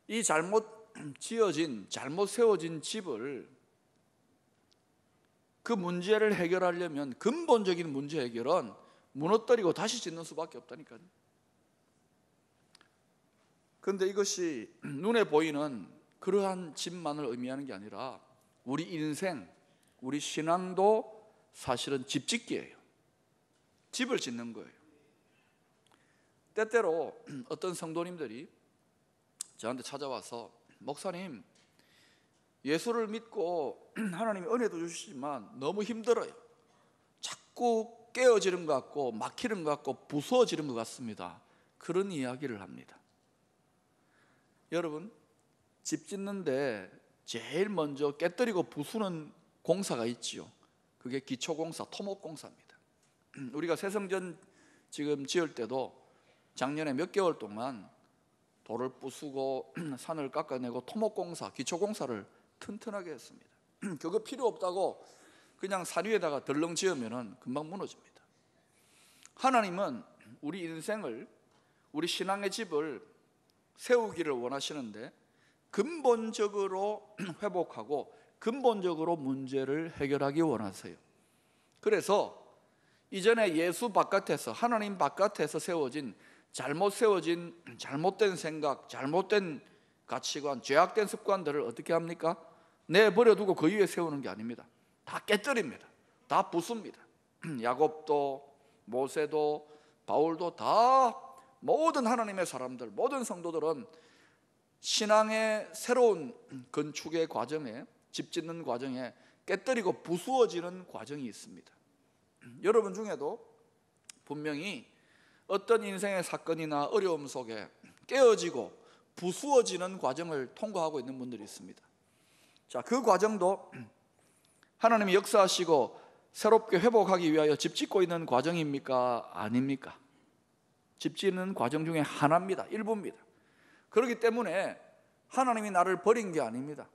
이 잘못 지어진, 잘못 세워진 집을, 그 문제를 해결하려면 근본적인 문제 해결은 무너뜨리고 다시 짓는 수밖에 없다니까요. 그런데 이것이 눈에 보이는 그러한 집만을 의미하는 게 아니라 우리 인생, 우리 신앙도 사실은 집 짓기예요. 집을 짓는 거예요. 때때로 어떤 성도님들이 저한테 찾아와서, 목사님, 예수를 믿고 하나님이 은혜도 주시지만 너무 힘들어요. 자꾸 깨어지는 것 같고 막히는 것 같고 부서지는 것 같습니다. 그런 이야기를 합니다. 여러분, 집 짓는데 제일 먼저 깨뜨리고 부수는 공사가 있지요. 그게 기초공사, 토목공사입니다. 우리가 새성전 지금 지을 때도 작년에 몇 개월 동안 돌을 부수고 산을 깎아내고 토목공사, 기초공사를 튼튼하게 했습니다. 그거 필요 없다고 그냥 산 위에다가 덜렁 지으면 금방 무너집니다. 하나님은 우리 인생을, 우리 신앙의 집을 세우기를 원하시는데 근본적으로 회복하고 근본적으로 문제를 해결하기 원하세요. 그래서 이전에 예수 바깥에서, 하나님 바깥에서 세워진, 잘못 세워진 잘못된 생각, 잘못된 가치관, 죄악된 습관들을 어떻게 합니까? 내버려두고 그 위에 세우는 게 아닙니다. 다 깨뜨립니다. 다 부숩니다. 야곱도, 모세도, 바울도 다, 모든 하나님의 사람들, 모든 성도들은 신앙의 새로운 건축의 과정에, 집 짓는 과정에 깨뜨리고 부수어지는 과정이 있습니다. 여러분 중에도 분명히 어떤 인생의 사건이나 어려움 속에 깨어지고 부수어지는 과정을 통과하고 있는 분들이 있습니다. 자, 그 과정도 하나님이 역사하시고 새롭게 회복하기 위하여 집 짓고 있는 과정입니까? 아닙니까? 집 짓는 과정 중에 하나입니다. 일부입니다. 그렇기 때문에 하나님이 나를 버린 게 아닙니다.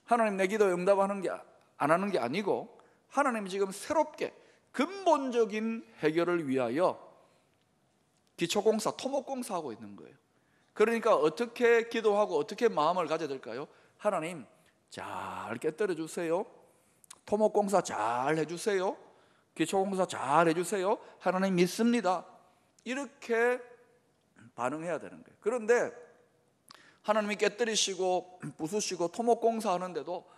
하나님 내 기도 응답하는 게, 안 하는 게 아니고, 하나님이 지금 새롭게 근본적인 해결을 위하여 기초공사, 토목공사하고 있는 거예요. 그러니까 어떻게 기도하고 어떻게 마음을 가져야 될까요? 하나님 잘 깨뜨려 주세요. 토목공사 잘 해주세요. 기초공사 잘 해주세요. 하나님 믿습니다. 이렇게 반응해야 되는 거예요. 그런데 하나님이 깨뜨리시고 부수시고 토목공사 하는데도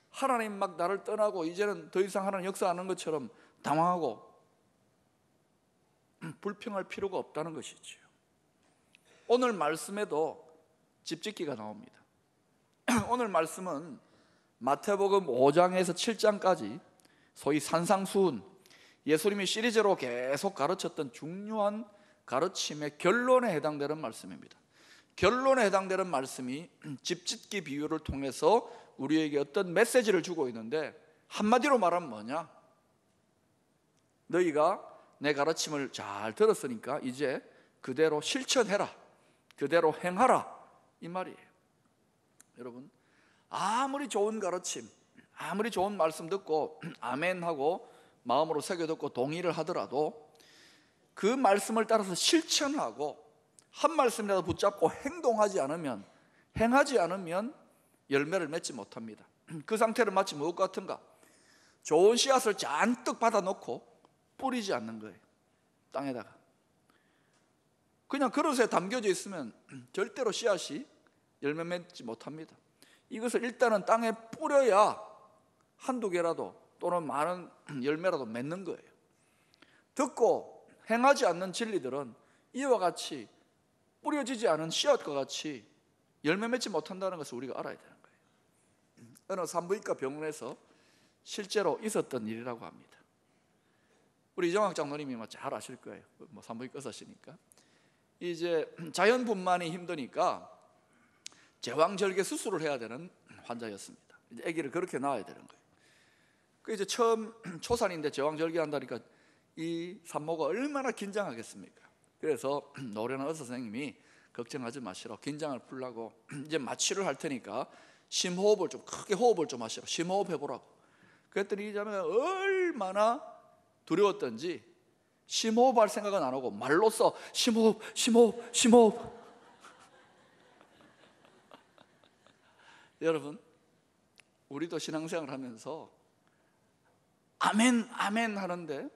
하나님 막 나를 떠나고 이제는 더 이상 하나님 역사하는 것처럼 당황하고 불평할 필요가 없다는 것이지요. 오늘 말씀에도 집짓기가 나옵니다. 오늘 말씀은 마태복음 5장에서 7장까지 소위 산상수훈, 예수님이 시리즈로 계속 가르쳤던 중요한 가르침의 결론에 해당되는 말씀입니다. 결론에 해당되는 말씀이 집짓기 비유를 통해서 우리에게 어떤 메시지를 주고 있는데, 한마디로 말하면 뭐냐? 너희가 내 가르침을 잘 들었으니까 이제 그대로 실천해라, 그대로 행하라, 이 말이에요. 여러분, 아무리 좋은 가르침, 아무리 좋은 말씀 듣고 아멘 하고 마음으로 새겨 듣고 동의를 하더라도 그 말씀을 따라서 실천하고 한 말씀이라도 붙잡고 행동하지 않으면, 행하지 않으면 열매를 맺지 못합니다. 그 상태는 마치 무엇 같은가? 좋은 씨앗을 잔뜩 받아놓고 뿌리지 않는 거예요. 땅에다가 그냥 그릇에 담겨져 있으면 절대로 씨앗이 열매 맺지 못합니다. 이것을 일단은 땅에 뿌려야 한두 개라도 또는 많은 열매라도 맺는 거예요. 듣고 행하지 않는 진리들은 이와 같이 뿌려지지 않은 씨앗과 같이 열매 맺지 못한다는 것을 우리가 알아야 되는 거예요. 어느 산부인과 병원에서 실제로 있었던 일이라고 합니다. 우리 이정학 장로님이 잘 아실 거예요. 산부인과 의사시니까. 이제 자연분만이 힘드니까 제왕절개 수술을 해야 되는 환자였습니다. 이제 아기를 그렇게 낳아야 되는 거예요. 그 이제 처음 초산인데 제왕절개 한다니까 이 산모가 얼마나 긴장하겠습니까? 그래서 노련한 의사 선생님이 걱정하지 마시라, 긴장을 풀라고 이제 마취를 할 테니까 심호흡을 좀 크게 호흡을 좀 하시라, 심호흡 해보라고. 그랬더니 이 자매가 얼마나 두려웠던지 심호흡할 생각은 안 하고 말로써 심호흡, 심호흡, 심호흡. 여러분, 우리도 신앙생활 하면서 아멘 아멘 하는데,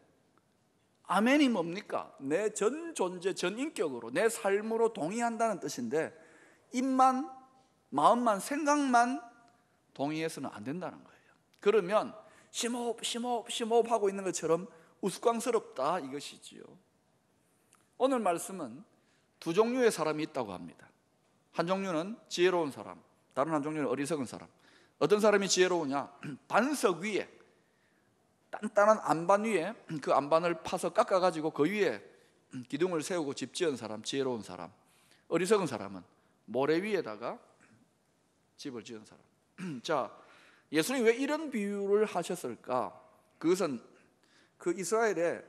아멘이 뭡니까? 내 전 존재, 전 인격으로, 내 삶으로 동의한다는 뜻인데, 입만, 마음만, 생각만 동의해서는 안 된다는 거예요. 그러면 심호흡 심호흡 심호흡 하고 있는 것처럼 우스꽝스럽다, 이것이지요. 오늘 말씀은 두 종류의 사람이 있다고 합니다. 한 종류는 지혜로운 사람, 다른 한 종류는 어리석은 사람. 어떤 사람이 지혜로우냐? 반석 위에, 단단한 안반 위에 그 안반을 파서 깎아가지고 그 위에 기둥을 세우고 집 지은 사람, 지혜로운 사람. 어리석은 사람은 모래 위에다가 집을 지은 사람. 자, 예수님이 왜 이런 비유를 하셨을까? 그것은 그 이스라엘의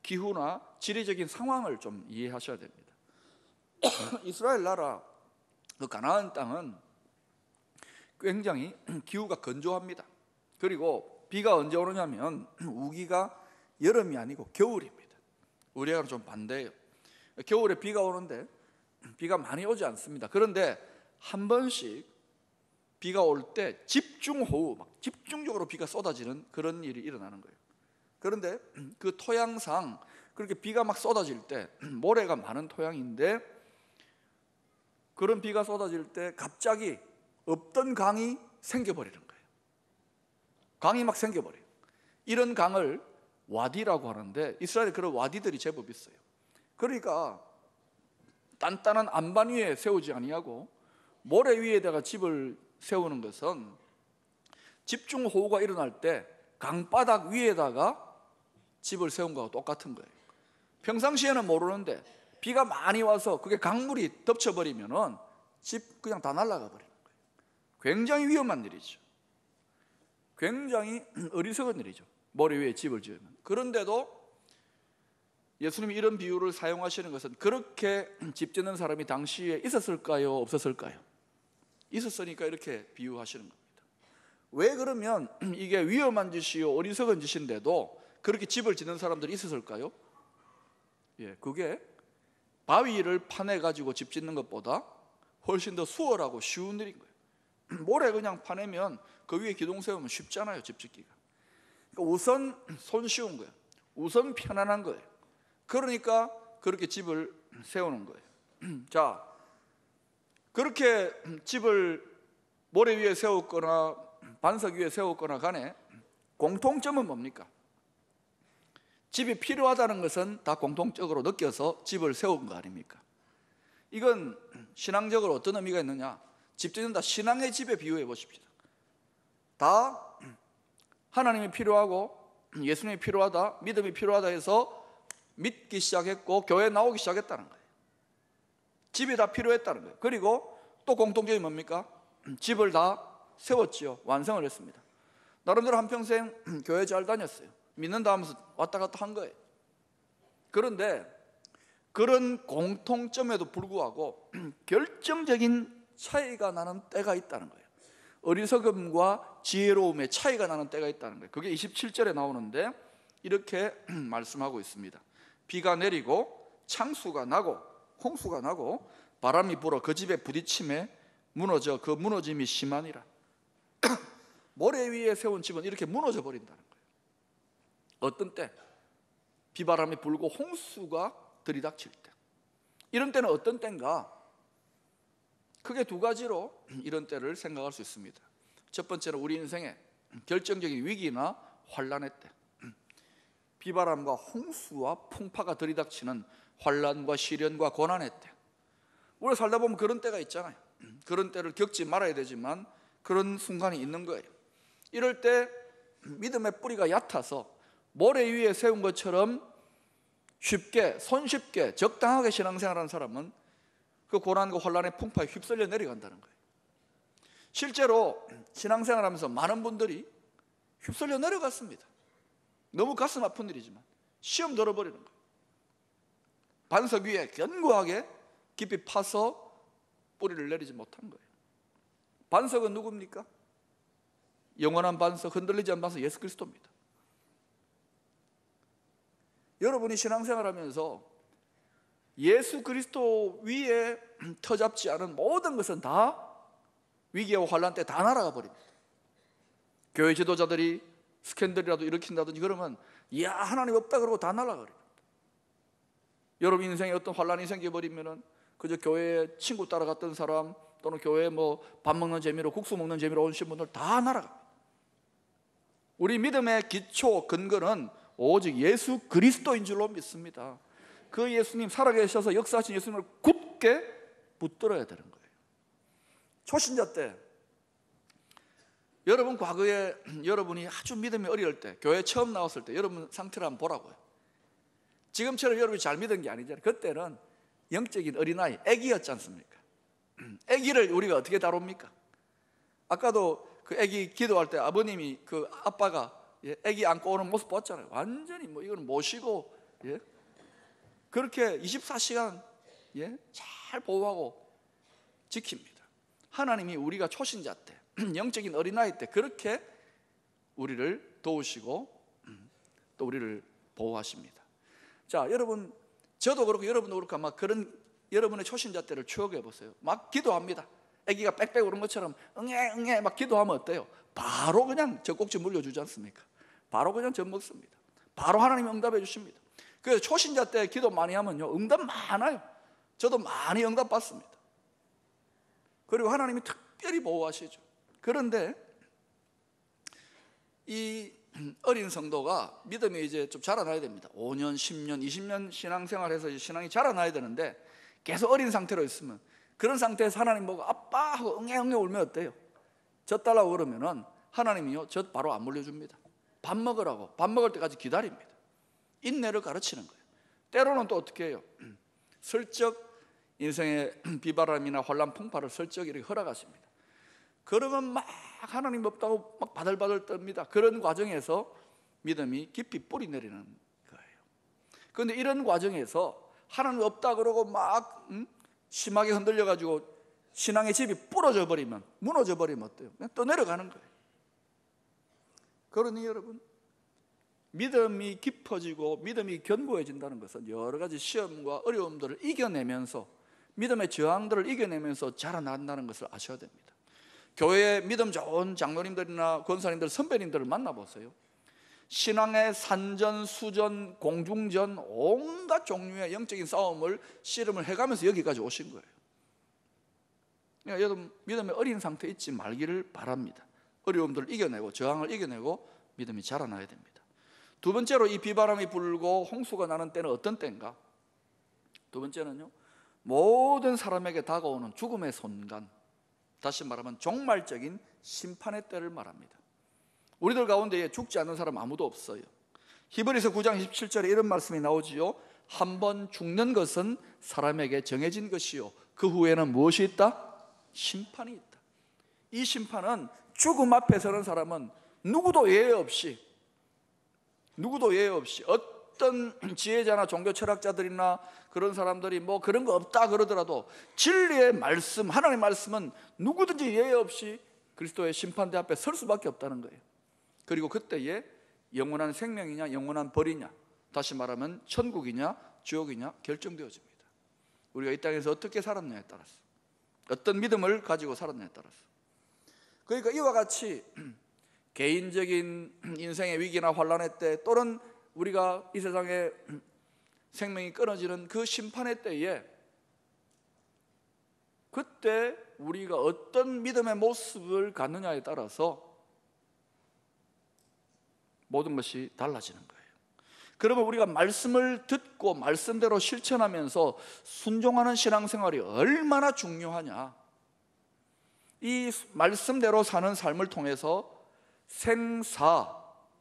기후나 지리적인 상황을 좀 이해하셔야 됩니다. 이스라엘 나라 그 가나안 땅은 굉장히 기후가 건조합니다. 그리고 비가 언제 오느냐면 우기가 여름이 아니고 겨울입니다. 우리하고는 좀 반대예요. 겨울에 비가 오는데 비가 많이 오지 않습니다. 그런데 한 번씩 비가 올 때 집중호우, 막 집중적으로 비가 쏟아지는 그런 일이 일어나는 거예요. 그런데 그 토양상 그렇게 비가 막 쏟아질 때, 모래가 많은 토양인데 그런 비가 쏟아질 때 갑자기 없던 강이 생겨버리는 거예요. 강이 막 생겨버려요. 이런 강을 와디라고 하는데, 이스라엘에 그런 와디들이 제법 있어요. 그러니까 단단한 안반 위에 세우지 아니하고 모래 위에다가 집을 세우는 것은 집중호우가 일어날 때 강바닥 위에다가 집을 세운 거하고 똑같은 거예요. 평상시에는 모르는데 비가 많이 와서 그게 강물이 덮쳐버리면은 집 그냥 다 날아가 버리는 거예요. 굉장히 위험한 일이죠. 굉장히 어리석은 일이죠. 모래 위에 집을 지으면. 그런데도 예수님이 이런 비유를 사용하시는 것은, 그렇게 집 짓는 사람이 당시에 있었을까요? 없었을까요? 있었으니까 이렇게 비유하시는 겁니다. 왜 그러면 이게 위험한 짓이요, 어리석은 짓인데도 그렇게 집을 짓는 사람들이 있었을까요? 그게 바위를 파내가지고 집 짓는 것보다 훨씬 더 수월하고 쉬운 일인 거예요. 모래 그냥 파내면 그 위에 기둥 세우면 쉽잖아요, 집 짓기가. 그러니까 우선 손쉬운 거예요. 우선 편안한 거예요. 그러니까 그렇게 집을 세우는 거예요. 자, 그렇게 집을 모래 위에 세웠거나 반석 위에 세웠거나 간에 공통점은 뭡니까? 집이 필요하다는 것은 다 공통적으로 느껴서 집을 세운 거 아닙니까? 이건 신앙적으로 어떤 의미가 있느냐? 집 짓는다, 신앙의 집에 비유해 보십시다. 다 하나님이 필요하고 예수님이 필요하다, 믿음이 필요하다 해서 믿기 시작했고 교회에 나오기 시작했다는 거예요. 집이 다 필요했다는 거예요. 그리고 또 공통점이 뭡니까? 집을 다 세웠지요. 완성을 했습니다. 나름대로 한평생 교회 잘 다녔어요. 믿는다 하면서 왔다 갔다 한 거예요. 그런데 그런 공통점에도 불구하고 결정적인 차이가 나는 때가 있다는 거예요. 어리석음과 지혜로움의 차이가 나는 때가 있다는 거예요. 그게 27절에 나오는데 이렇게 말씀하고 있습니다. 비가 내리고 창수가 나고 홍수가 나고 바람이 불어 그 집에 부딪힘에 무너져 그 무너짐이 심하니라. 모래 위에 세운 집은 이렇게 무너져 버린다는 거예요. 어떤 때? 비바람이 불고 홍수가 들이닥칠 때. 이런 때는 어떤 때인가? 크게 두 가지로 이런 때를 생각할 수 있습니다. 첫 번째는 우리 인생의 결정적인 위기나 환난의 때, 비바람과 홍수와 풍파가 들이닥치는 환난과 시련과 고난의 때. 우리가 살다 보면 그런 때가 있잖아요. 그런 때를 겪지 말아야 되지만 그런 순간이 있는 거예요. 이럴 때 믿음의 뿌리가 얕아서 모래 위에 세운 것처럼 쉽게, 손쉽게, 적당하게 신앙생활하는 사람은 그 고난과 혼란의 풍파에 휩쓸려 내려간다는 거예요. 실제로 신앙생활하면서 많은 분들이 휩쓸려 내려갔습니다. 너무 가슴 아픈 일이지만 시험 들어버리는 거예요. 반석 위에 견고하게 깊이 파서 뿌리를 내리지 못한 거예요. 반석은 누굽니까? 영원한 반석, 흔들리지 않는 반석, 예수 그리스도입니다. 여러분이 신앙생활하면서 예수 그리스도 위에 터잡지 않은 모든 것은 다 위기와 환란 때 다 날아가 버립니다. 교회 지도자들이 스캔들이라도 일으킨다든지 그러면 이야 하나님 없다 그러고 다 날아가 버립니다. 여러분 인생에 어떤 환란이 생겨버리면은 그저 교회에 친구 따라갔던 사람 또는 교회에 뭐 밥 먹는 재미로 국수 먹는 재미로 오신 분들 다 날아갑니다. 우리 믿음의 기초 근거는 오직 예수 그리스도인 줄로 믿습니다. 그 예수님 살아계셔서 역사하신 예수님을 굳게 붙들어야 되는 거예요. 초신자 때 여러분 과거에 여러분이 아주 믿음이 어릴 때 교회 처음 나왔을 때 여러분 상태를 한번 보라고요. 지금처럼 여러분이 잘 믿은 게 아니잖아요. 그때는 영적인 어린아이, 애기였지 않습니까? 애기를 우리가 어떻게 다룹니까? 아까도 그 애기 기도할 때 아버님이 그 아빠가 애기 안고 오는 모습 봤잖아요. 완전히 뭐 이건 모시고 그렇게 24시간 잘 보호하고 지킵니다. 하나님이 우리가 초신자 때 영적인 어린아이 때 그렇게 우리를 도우시고 또 우리를 보호하십니다. 자, 여러분 저도 그렇고 여러분도 그렇고 아마 그런 여러분의 초신자 때를 추억해 보세요. 막 기도합니다. 아기가 빽빽 우는 것처럼 응애 막 기도하면 어때요? 바로 그냥 젖꼭지 물려주지 않습니까? 바로 그냥 젖 먹습니다. 바로 하나님이 응답해 주십니다. 그래서 초신자 때 기도 많이 하면요 응답 많아요. 저도 많이 응답 받습니다. 그리고 하나님이 특별히 보호하시죠. 그런데 이 어린 성도가 믿음이 이제 좀 자라나야 됩니다. 5년, 10년, 20년 신앙생활해서 이제 신앙이 자라나야 되는데 계속 어린 상태로 있으면 그런 상태에서 하나님 보고 아빠 하고 응애 울면 어때요? 젖 달라고 그러면은 하나님이요 젖 바로 안 물려줍니다. 밥 먹으라고 밥 먹을 때까지 기다립니다. 인내를 가르치는 거예요. 때로는 또 어떻게 해요? 슬쩍 인생의 비바람이나 환란 풍파를 슬쩍 이렇게 허락하십니다. 그러면 막 하나님 없다고 막 바들바들 떱니다. 그런 과정에서 믿음이 깊이 뿌리 내리는 거예요. 그런데 이런 과정에서 하나님 없다 그러고 막 심하게 흔들려가지고 신앙의 집이 부러져 버리면, 무너져 버리면 어때요? 그냥 또 내려가는 거예요. 그러니 여러분, 믿음이 깊어지고 믿음이 견고해진다는 것은 여러 가지 시험과 어려움들을 이겨내면서, 믿음의 저항들을 이겨내면서 자라난다는 것을 아셔야 됩니다. 교회에 믿음 좋은 장로님들이나 권사님들, 선배님들을 만나보세요. 신앙의 산전, 수전, 공중전, 온갖 종류의 영적인 싸움을 씨름을 해가면서 여기까지 오신 거예요. 그러니까 여러분, 믿음의 어린 상태에 있지 말기를 바랍니다. 어려움들을 이겨내고 저항을 이겨내고 믿음이 자라나야 됩니다. 두 번째로, 이 비바람이 불고 홍수가 나는 때는 어떤 때인가? 두 번째는요, 모든 사람에게 다가오는 죽음의 손간, 다시 말하면 종말적인 심판의 때를 말합니다. 우리들 가운데 죽지 않는 사람 아무도 없어요. 히브리서 9장 27절에 이런 말씀이 나오지요. 한 번 죽는 것은 사람에게 정해진 것이요, 그 후에는 무엇이 있다? 심판이 있다. 이 심판은 죽음 앞에 서는 사람은 누구도 예외 없이 어떤 지혜자나 종교 철학자들이나 그런 사람들이 뭐 그런 거 없다 그러더라도 진리의 말씀, 하나님의 말씀은 누구든지 예외 없이 그리스도의 심판대 앞에 설 수밖에 없다는 거예요. 그리고 그때에 영원한 생명이냐 영원한 벌이냐, 다시 말하면 천국이냐 지옥이냐 결정되어집니다. 우리가 이 땅에서 어떻게 살았냐에 따라서, 어떤 믿음을 가지고 살았냐에 따라서. 그러니까 이와 같이 개인적인 인생의 위기나 환란의 때, 또는 우리가 이 세상에 생명이 끊어지는 그 심판의 때에, 그때 우리가 어떤 믿음의 모습을 갖느냐에 따라서 모든 것이 달라지는 거예요. 그러면 우리가 말씀을 듣고 말씀대로 실천하면서 순종하는 신앙생활이 얼마나 중요하냐. 이 말씀대로 사는 삶을 통해서 생사,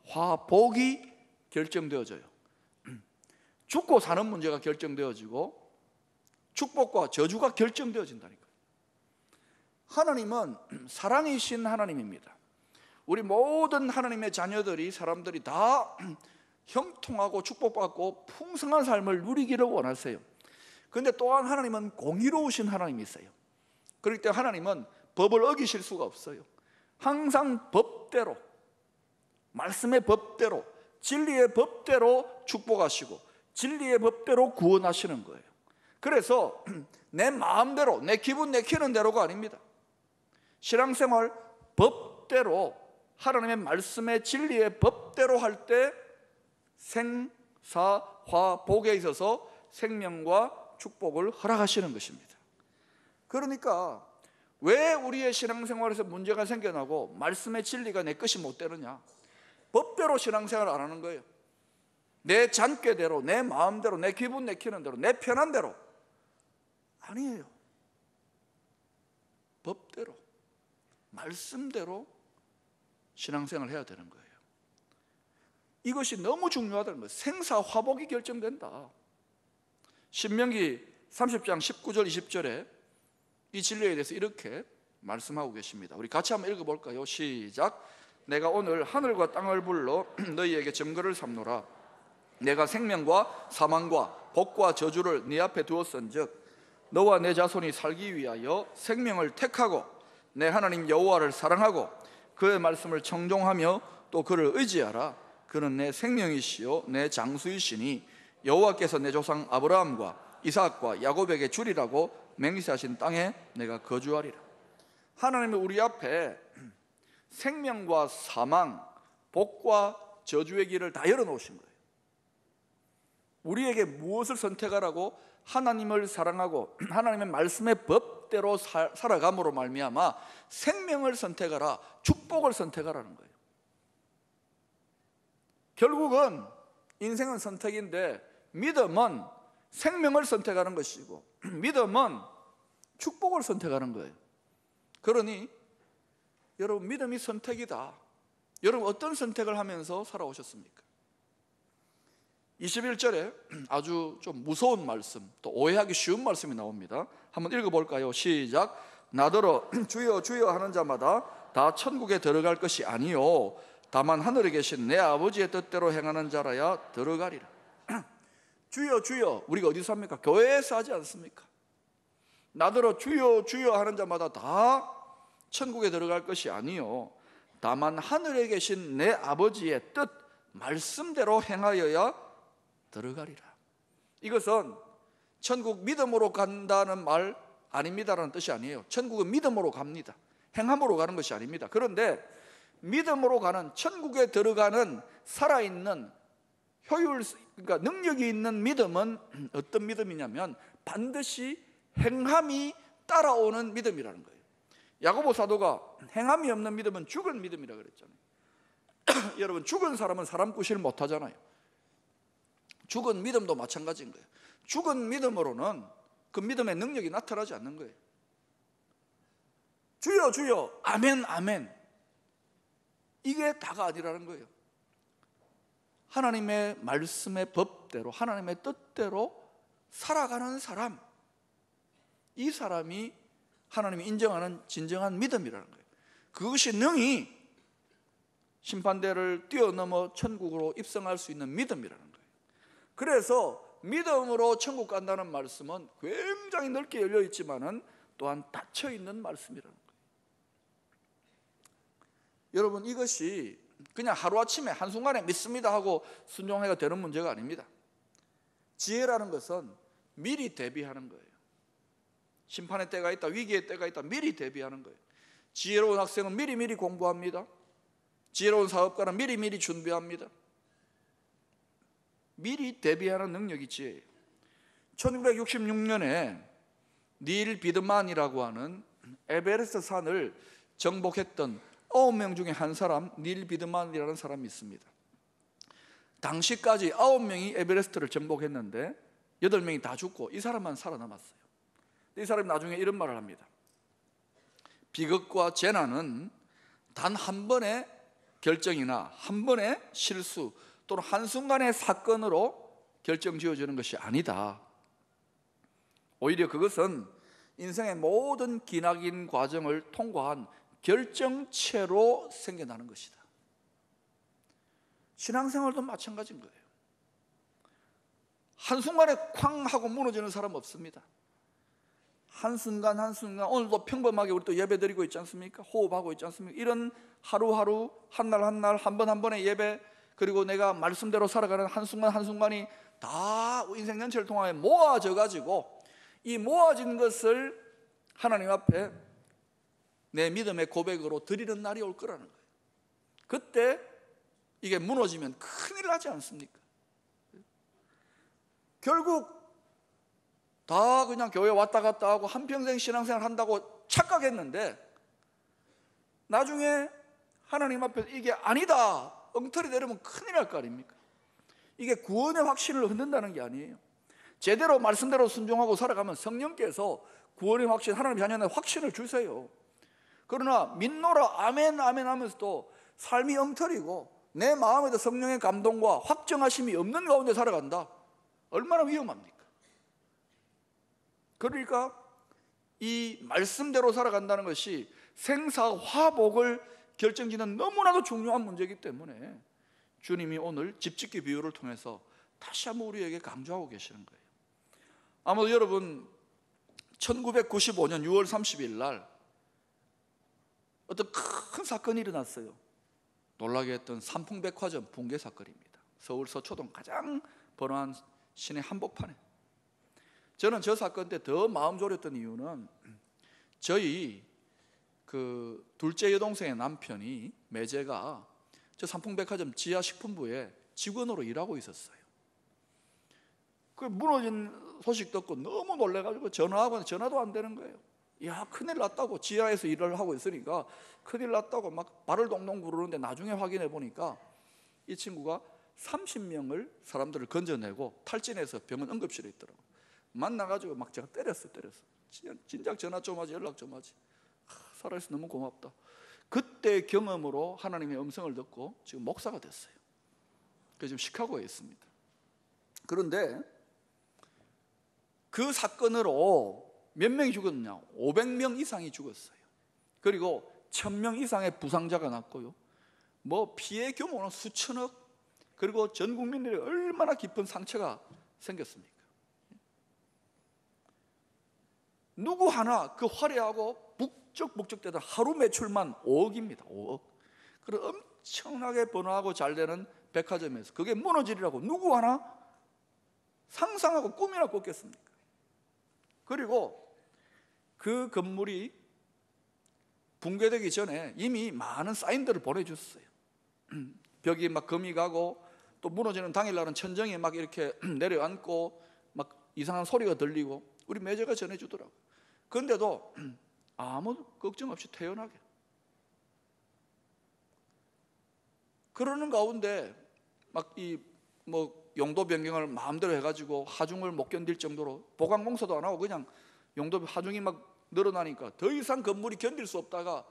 화복이 결정되어져요. 죽고 사는 문제가 결정되어지고 축복과 저주가 결정되어진다니까요. 하나님은 사랑이신 하나님입니다. 우리 모든 하나님의 자녀들이, 사람들이 다 형통하고 축복받고 풍성한 삶을 누리기를 원하세요. 그런데 또한 하나님은 공의로우신 하나님이세요. 그렇기 때문에 하나님은 법을 어기실 수가 없어요. 항상 법대로, 말씀의 법대로, 진리의 법대로 축복하시고 진리의 법대로 구원하시는 거예요. 그래서 내 마음대로, 내 기분 내키는 대로가 아닙니다. 신앙생활 법대로, 하나님의 말씀의 진리의 법대로 할 때 생사화복에 있어서 생명과 축복을 허락하시는 것입니다. 그러니까 왜 우리의 신앙생활에서 문제가 생겨나고 말씀의 진리가 내 것이 못 되느냐? 법대로 신앙생활을 안 하는 거예요. 내 잔꾀대로, 내 마음대로, 내 기분 내키는 대로, 내 편한 대로. 아니에요. 법대로, 말씀대로 신앙생활을 해야 되는 거예요. 이것이 너무 중요하다는 거예요. 생사화복이 결정된다. 신명기 30장 19절 20절에 이 진리에 대해서 이렇게 말씀하고 계십니다. 우리 같이 한번 읽어볼까요? 시작. 내가 오늘 하늘과 땅을 불러 너희에게 증거를 삼노라. 내가 생명과 사망과 복과 저주를 네 앞에 두었은즉 너와 내 자손이 살기 위하여 생명을 택하고 내 하나님 여호와를 사랑하고 그의 말씀을 청종하며 또 그를 의지하라. 그는 내 생명이시요 내 장수이시니 여호와께서 내 조상 아브라함과 이삭과 야곱에게 주리라고 맹세하신 땅에 내가 거주하리라. 하나님이 우리 앞에 생명과 사망, 복과 저주의 길을 다 열어놓으신 거예요. 우리에게 무엇을 선택하라고? 하나님을 사랑하고 하나님의 말씀의 법대로 살아감으로 말미암아 생명을 선택하라, 축복을 선택하라는 거예요. 결국은 인생은 선택인데 믿음은 생명을 선택하는 것이고 믿음은 축복을 선택하는 거예요. 그러니 여러분, 믿음이 선택이다. 여러분, 어떤 선택을 하면서 살아오셨습니까? 21절에 아주 좀 무서운 말씀, 또 오해하기 쉬운 말씀이 나옵니다. 한번 읽어볼까요? 시작. 나더러 주여 주여 하는 자마다 다 천국에 들어갈 것이 아니요 다만 하늘에 계신 내 아버지의 뜻대로 행하는 자라야 들어가리라. 주여 주여, 우리가 어디서 합니까? 교회에서 하지 않습니까? 나더러 주여 주여 하는 자마다 다 천국에 들어갈 것이 아니요 다만 하늘에 계신 내 아버지의 뜻, 말씀대로 행하여야 들어가리라. 이것은 천국 믿음으로 간다는 말 아닙니다라는 뜻이 아니에요. 천국은 믿음으로 갑니다. 행함으로 가는 것이 아닙니다. 그런데 믿음으로 가는, 천국에 들어가는 살아있는 효율, 그러니까 능력이 있는 믿음은 어떤 믿음이냐면 반드시 행함이 따라오는 믿음이라는 거예요. 야고보 사도가 행함이 없는 믿음은 죽은 믿음이라고 그랬잖아요. 여러분, 죽은 사람은 사람 구실 못하잖아요. 죽은 믿음도 마찬가지인 거예요. 죽은 믿음으로는 그 믿음의 능력이 나타나지 않는 거예요. 주여 주여 아멘 아멘, 이게 다가 아니라는 거예요. 하나님의 말씀의 법대로, 하나님의 뜻대로 살아가는 사람, 이 사람이 하나님이 인정하는 진정한 믿음이라는 거예요. 그것이 능히 심판대를 뛰어넘어 천국으로 입성할 수 있는 믿음이라는 거예요. 그래서 믿음으로 천국 간다는 말씀은 굉장히 넓게 열려 있지만은 또한 닫혀 있는 말씀이라는 거예요. 여러분, 이것이 그냥 하루아침에 한순간에 믿습니다 하고 순종해가 되는 문제가 아닙니다. 지혜라는 것은 미리 대비하는 거예요. 심판의 때가 있다, 위기의 때가 있다, 미리 대비하는 거예요. 지혜로운 학생은 미리미리 공부합니다. 지혜로운 사업가는 미리미리 준비합니다. 미리 대비하는 능력이 지혜예요. 1966년에 닐 비드만이라고 하는 에베레스트 산을 정복했던 9명 중에 한 사람, 닐 비드만이라는 사람이 있습니다. 당시까지 9명이 에베레스트를 정복했는데 8명이 다 죽고 이 사람만 살아남았어요. 이 사람이 나중에 이런 말을 합니다. 비극과 재난은 단 한 번의 결정이나 한 번의 실수 또는 한순간의 사건으로 결정지어지는 것이 아니다. 오히려 그것은 인생의 모든 기나긴 과정을 통과한 결정체로 생겨나는 것이다. 신앙생활도 마찬가지인 거예요. 한순간에 쾅 하고 무너지는 사람 없습니다. 한순간 한순간, 오늘도 평범하게 우리 또 예배 드리고 있지 않습니까? 호흡하고 있지 않습니까? 이런 하루하루, 한날 한날, 한 번 한 번의 예배, 그리고 내가 말씀대로 살아가는 한순간 한순간이 다 인생 전체를 통하여 모아져 가지고 이 모아진 것을 하나님 앞에 내 믿음의 고백으로 드리는 날이 올 거라는 거예요. 그때 이게 무너지면 큰일 나지 않습니까? 결국 다 그냥 교회 왔다 갔다 하고 한평생 신앙생활 한다고 착각했는데 나중에 하나님 앞에서 이게 아니다 엉터리 내리면 큰일 날 거 아닙니까? 이게 구원의 확신을 흔든다는 게 아니에요. 제대로 말씀대로 순종하고 살아가면 성령께서 구원의 확신, 하나님 자녀의 확신을 주세요. 그러나 믿노라 아멘 아멘 하면서도 삶이 엉터리고 내 마음에도 성령의 감동과 확정하심이 없는 가운데 살아간다. 얼마나 위험합니까? 그러니까 이 말씀대로 살아간다는 것이 생사화복을 결정짓는 너무나도 중요한 문제이기 때문에 주님이 오늘 집짓기 비유를 통해서 다시 한번 우리에게 강조하고 계시는 거예요. 아마도 여러분 1995년 6월 30일 날 어떤 큰 사건이 일어났어요. 놀라게 했던 삼풍백화점 붕괴 사건입니다. 서울 서초동 가장 번화한 시내 한복판에. 저는 저 사건 때 더 마음 졸였던 이유는 저희 그 둘째 여동생의 남편이 매제가 저 삼풍백화점 지하식품부에 직원으로 일하고 있었어요. 그 무너진 소식 듣고 너무 놀래가지고 전화하고 전화도 안 되는 거예요. 야, 큰일 났다고. 지하에서 일을 하고 있으니까 큰일 났다고 막 발을 동동 구르는데 나중에 확인해 보니까 이 친구가 30명을 사람들을 건져내고 탈진해서 병원 응급실에 있더라고. 만나가지고 막 제가 때렸어. 진작 전화 좀 하지, 연락 좀 하지. 살아있어 너무 고맙다. 그때 경험으로 하나님의 음성을 듣고 지금 목사가 됐어요. 그래서 지금 시카고에 있습니다. 그런데 그 사건으로 몇 명이 죽었느냐? 500명 이상이 죽었어요. 그리고 1000명 이상의 부상자가 났고요. 뭐 피해 규모는 수천억, 그리고 전 국민들이 얼마나 깊은 상처가 생겼습니까? 누구 하나 그 화려하고 북적북적대던 하루 매출만 5억입니다. 5억. 그리고 엄청나게 번화하고 잘 되는 백화점에서 그게 무너지리라고 누구 하나 상상하고 꿈이나 꿨겠습니까? 그리고 그 건물이 붕괴되기 전에 이미 많은 사인들을 보내줬어요. 벽이 막 금이 가고 또 무너지는 당일날은 천정에 막 이렇게 내려앉고 막 이상한 소리가 들리고 우리 매제가 전해주더라고요. 그런데도 아무 걱정 없이 태연하게 그러는 가운데 막 이 뭐 용도 변경을 마음대로 해가지고 하중을 못 견딜 정도로 보강 공사도 안 하고 그냥 용도 하중이 막 늘어나니까 더 이상 건물이 견딜 수 없다가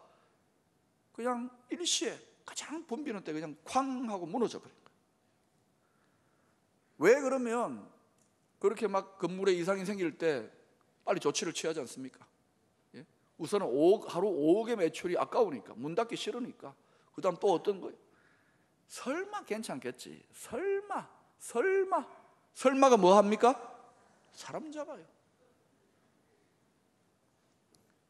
그냥 일시에 가장 붐비는 때 그냥 쾅 하고 무너져 버린 거예요. 왜 그러면 그렇게 막 건물에 이상이 생길 때 빨리 조치를 취하지 않습니까? 예? 우선은 하루 5억의 매출이 아까우니까 문 닫기 싫으니까 그 다음 또 어떤 거예요? 설마 괜찮겠지. 설마가 뭐 합니까? 사람 잡아요.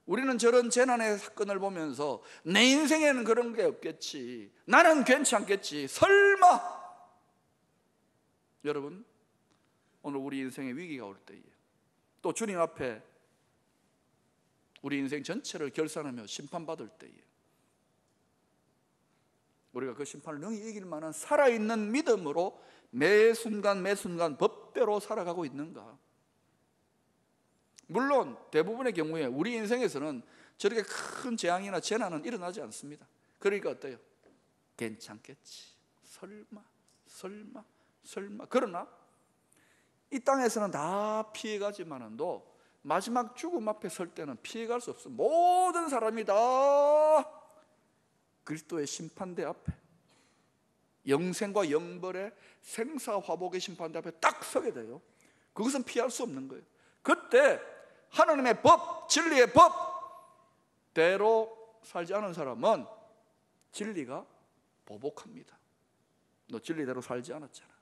우리는 저런 재난의 사건을 보면서 내 인생에는 그런 게 없겠지, 나는 괜찮겠지, 설마. 여러분, 오늘 우리 인생에 위기가 올 때에 또 주님 앞에 우리 인생 전체를 결산하며 심판받을 때에 우리가 그 심판을 능히 이길 만한 살아있는 믿음으로 매 순간 법대로 살아가고 있는가? 물론 대부분의 경우에 우리 인생에서는 저렇게 큰 재앙이나 재난은 일어나지 않습니다. 그러니까 어때요? 괜찮겠지, 설마. 그러나 이 땅에서는 다 피해가지만은도 마지막 죽음 앞에 설 때는 피해갈 수 없어. 모든 사람이 다 그리스도의 심판대 앞에, 영생과 영벌의 생사화복의 심판대 앞에 딱 서게 돼요. 그것은 피할 수 없는 거예요. 그때 하나님의 법, 진리의 법대로 살지 않은 사람은 진리가 보복합니다. 너 진리대로 살지 않았잖아.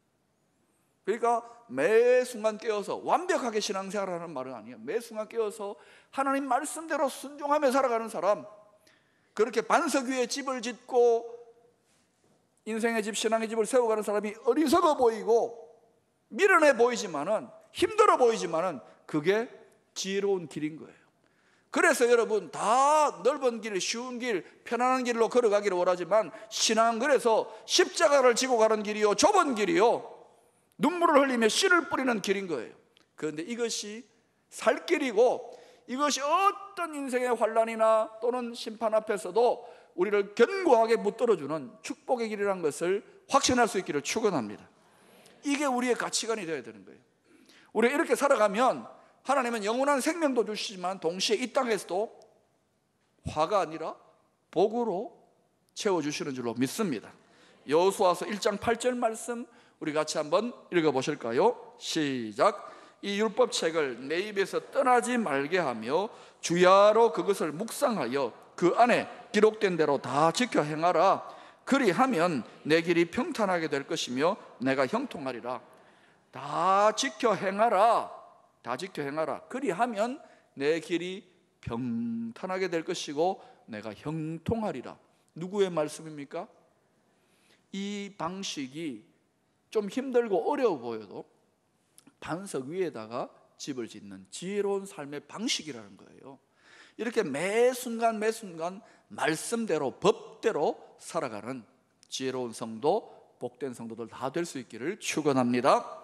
그러니까 매 순간 깨어서 완벽하게 신앙생활하는 말은 아니에요. 매 순간 깨어서 하나님 말씀대로 순종하며 살아가는 사람, 그렇게 반석 위에 집을 짓고 인생의 집, 신앙의 집을 세워가는 사람이 어리석어 보이고 미련해 보이지만은, 힘들어 보이지만은 그게 지혜로운 길인 거예요. 그래서 여러분 다 넓은 길, 쉬운 길, 편안한 길로 걸어가기를 원하지만 신앙은 그래서 십자가를 지고 가는 길이요, 좁은 길이요, 눈물을 흘리며 씨를 뿌리는 길인 거예요. 그런데 이것이 살 길이고, 이것이 어떤 인생의 환난이나 또는 심판 앞에서도 우리를 견고하게 붙들어주는 축복의 길이라는 것을 확신할 수 있기를 축원합니다. 이게 우리의 가치관이 되어야 되는 거예요. 우리가 이렇게 살아가면 하나님은 영원한 생명도 주시지만 동시에 이 땅에서도 화가 아니라 복으로 채워주시는 줄로 믿습니다. 여호수아서 1장 8절 말씀 우리 같이 한번 읽어보실까요? 시작. 이 율법책을 내 입에서 떠나지 말게 하며 주야로 그것을 묵상하여 그 안에 기록된 대로 다 지켜 행하라. 그리하면 내 길이 평탄하게 될 것이며 내가 형통하리라. 다 지켜 행하라. 다 지켜 행하라. 그리하면 내 길이 평탄하게 될 것이고 내가 형통하리라. 누구의 말씀입니까? 이 방식이 좀 힘들고 어려워 보여도 반석 위에다가 집을 짓는 지혜로운 삶의 방식이라는 거예요. 이렇게 매 순간 매 순간 말씀대로 법대로 살아가는 지혜로운 성도, 복된 성도들 다 될 수 있기를 축원합니다.